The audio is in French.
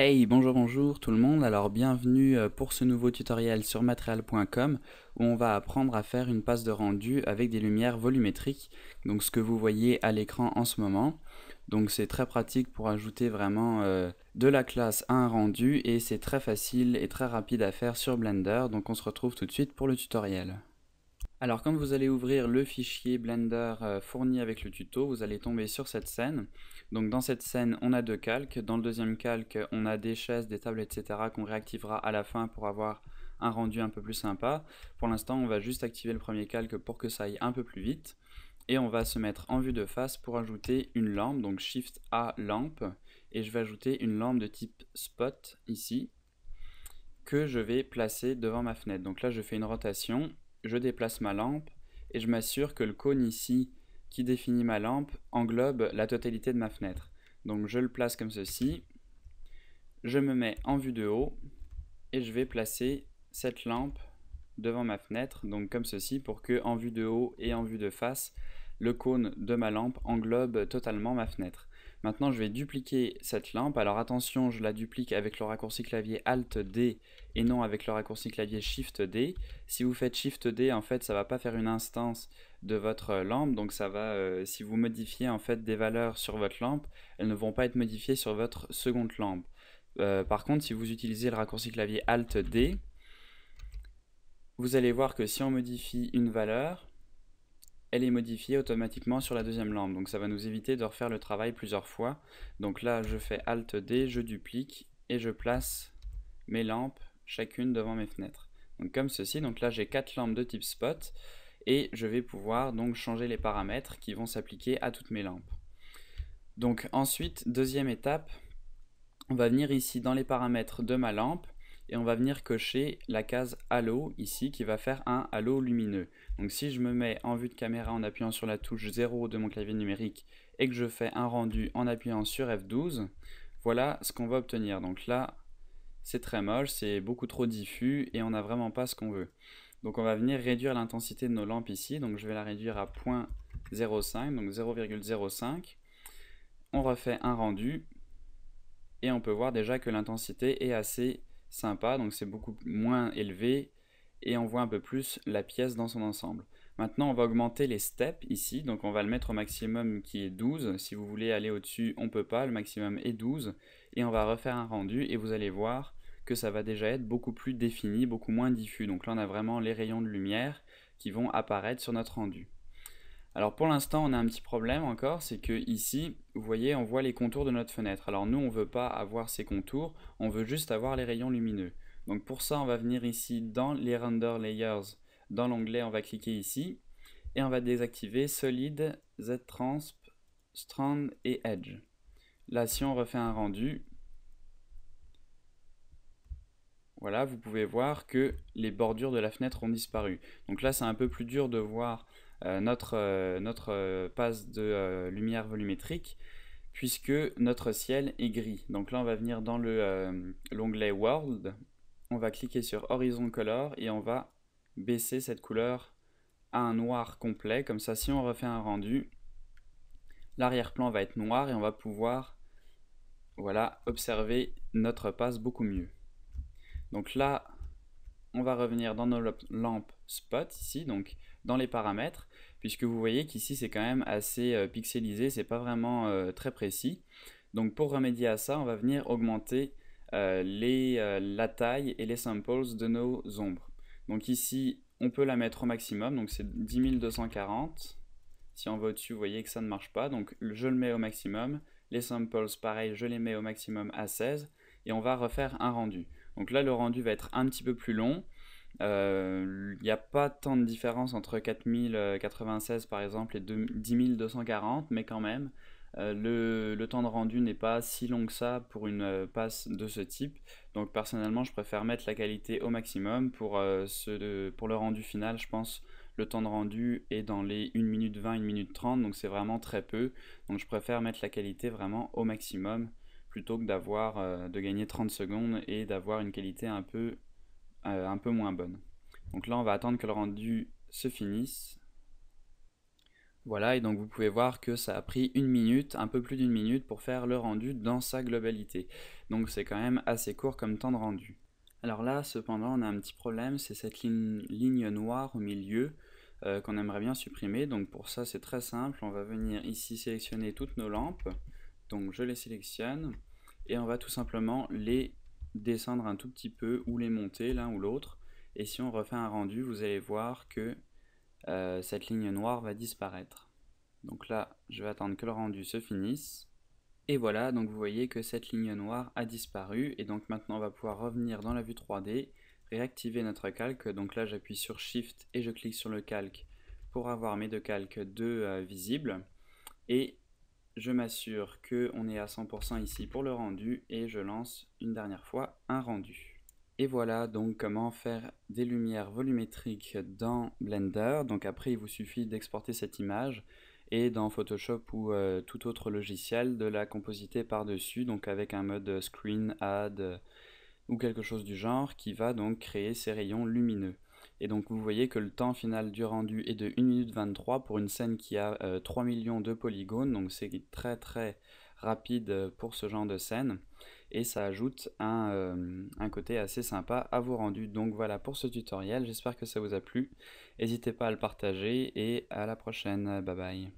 Hey, bonjour tout le monde, alors bienvenue pour ce nouveau tutoriel sur material.com où on va apprendre à faire une passe de rendu avec des lumières volumétriques, donc ce que vous voyez à l'écran en ce moment. Donc c'est très pratique pour ajouter vraiment de la classe à un rendu et c'est très facile et très rapide à faire sur Blender, donc on se retrouve tout de suite pour le tutoriel. Alors quand vous allez ouvrir le fichier Blender fourni avec le tuto, vous allez tomber sur cette scène. Donc dans cette scène, on a deux calques. Dans le deuxième calque, on a des chaises, des tables, etc. qu'on réactivera à la fin pour avoir un rendu un peu plus sympa. Pour l'instant, on va juste activer le premier calque pour que ça aille un peu plus vite. Et on va se mettre en vue de face pour ajouter une lampe, donc Shift A lampe. Et je vais ajouter une lampe de type spot ici, que je vais placer devant ma fenêtre. Donc là, je fais une rotation, je déplace ma lampe et je m'assure que le cône ici qui définit ma lampe englobe la totalité de ma fenêtre. Donc je le place comme ceci, je me mets en vue de haut et je vais placer cette lampe devant ma fenêtre, donc comme ceci, pour que en vue de haut et en vue de face, le cône de ma lampe englobe totalement ma fenêtre. Maintenant, je vais dupliquer cette lampe. Alors attention, je la duplique avec le raccourci clavier Alt D et non avec le raccourci clavier Shift D. Si vous faites Shift D, en fait, ça va pas faire une instance de votre lampe. Donc ça va, si vous modifiez en fait des valeurs sur votre lampe, elles ne vont pas être modifiées sur votre seconde lampe. Par contre, si vous utilisez le raccourci clavier Alt D, vous allez voir que si on modifie une valeur, elle est modifiée automatiquement sur la deuxième lampe. Donc ça va nous éviter de refaire le travail plusieurs fois. Donc là, je fais Alt D, je duplique et je place mes lampes chacune devant mes fenêtres. Donc comme ceci. Donc là, j'ai 4 lampes de type spot et je vais pouvoir donc changer les paramètres qui vont s'appliquer à toutes mes lampes. Donc ensuite, deuxième étape, on va venir ici dans les paramètres de ma lampe et on va venir cocher la case halo ici qui va faire un halo lumineux. Donc si je me mets en vue de caméra en appuyant sur la touche 0 de mon clavier numérique et que je fais un rendu en appuyant sur F12, voilà ce qu'on va obtenir. Donc là, c'est très moche, c'est beaucoup trop diffus et on n'a vraiment pas ce qu'on veut. Donc on va venir réduire l'intensité de nos lampes ici, donc je vais la réduire à 0.05, donc 0,05. On refait un rendu et on peut voir déjà que l'intensité est assez sympa, donc c'est beaucoup moins élevé et on voit un peu plus la pièce dans son ensemble. Maintenant on va augmenter les steps ici, donc on va le mettre au maximum qui est 12, si vous voulez aller au-dessus on peut pas, le maximum est 12, et on va refaire un rendu et vous allez voir que ça va déjà être beaucoup plus défini, beaucoup moins diffus, donc là on a vraiment les rayons de lumière qui vont apparaître sur notre rendu. Alors pour l'instant, on a un petit problème encore, c'est que ici, vous voyez, on voit les contours de notre fenêtre. Alors nous, on ne veut pas avoir ces contours, on veut juste avoir les rayons lumineux. Donc pour ça, on va venir ici dans les Render Layers, dans l'onglet, on va cliquer ici, et on va désactiver Solid, Z-Transp, Strand et Edge. Là, si on refait un rendu, voilà, vous pouvez voir que les bordures de la fenêtre ont disparu. Donc là, c'est un peu plus dur de voir notre passe de lumière volumétrique puisque notre ciel est gris. Donc là, on va venir dans l'onglet World, on va cliquer sur Horizon Color et on va baisser cette couleur à un noir complet. Comme ça, si on refait un rendu, l'arrière-plan va être noir et on va pouvoir, voilà, observer notre passe beaucoup mieux. Donc là, on va revenir dans nos lampes spot ici, donc dans les paramètres, puisque vous voyez qu'ici c'est quand même assez pixelisé, c'est pas vraiment très précis. Donc pour remédier à ça, on va venir augmenter la taille et les samples de nos ombres. Donc ici, on peut la mettre au maximum, donc c'est 10240. Si on va au-dessus, vous voyez que ça ne marche pas, donc je le mets au maximum. Les samples, pareil, je les mets au maximum à 16, et on va refaire un rendu. Donc là, le rendu va être un petit peu plus long. Il n'y a pas tant de différence entre 4096 par exemple et 10240, mais quand même, le temps de rendu n'est pas si long que ça pour une passe de ce type. Donc personnellement, je préfère mettre la qualité au maximum pour le rendu final. Je pense le temps de rendu est dans les 1 minute 20, 1 minute 30, donc c'est vraiment très peu. Donc je préfère mettre la qualité vraiment au maximum plutôt que de gagner 30 secondes et d'avoir une qualité un peu moins bonne. Donc là, on va attendre que le rendu se finisse. Voilà, et donc vous pouvez voir que ça a pris 1 minute, un peu plus d'1 minute pour faire le rendu dans sa globalité. Donc c'est quand même assez court comme temps de rendu. Alors là, cependant, on a un petit problème, c'est cette ligne noire au milieu qu'on aimerait bien supprimer. Donc pour ça, c'est très simple, on va venir ici sélectionner toutes nos lampes. Donc je les sélectionne et on va tout simplement les descendre un tout petit peu ou les monter l'un ou l'autre. Et si on refait un rendu, vous allez voir que cette ligne noire va disparaître. Donc là, je vais attendre que le rendu se finisse. Et voilà, donc vous voyez que cette ligne noire a disparu. Et donc maintenant, on va pouvoir revenir dans la vue 3D, réactiver notre calque. Donc là, j'appuie sur Shift et je clique sur le calque pour avoir mes deux calques visibles. Et je m'assure qu'on est à 100% ici pour le rendu et je lance une dernière fois un rendu. Et voilà donc comment faire des lumières volumétriques dans Blender. Donc après, il vous suffit d'exporter cette image et dans Photoshop ou tout autre logiciel de la compositer par-dessus, donc avec un mode Screen Add ou quelque chose du genre qui va donc créer ces rayons lumineux. Et donc vous voyez que le temps final du rendu est de 1 minute 23 pour une scène qui a 3 millions de polygones, donc c'est très très rapide pour ce genre de scène et ça ajoute un côté assez sympa à vos rendus. Donc voilà pour ce tutoriel, j'espère que ça vous a plu, n'hésitez pas à le partager et à la prochaine, bye bye.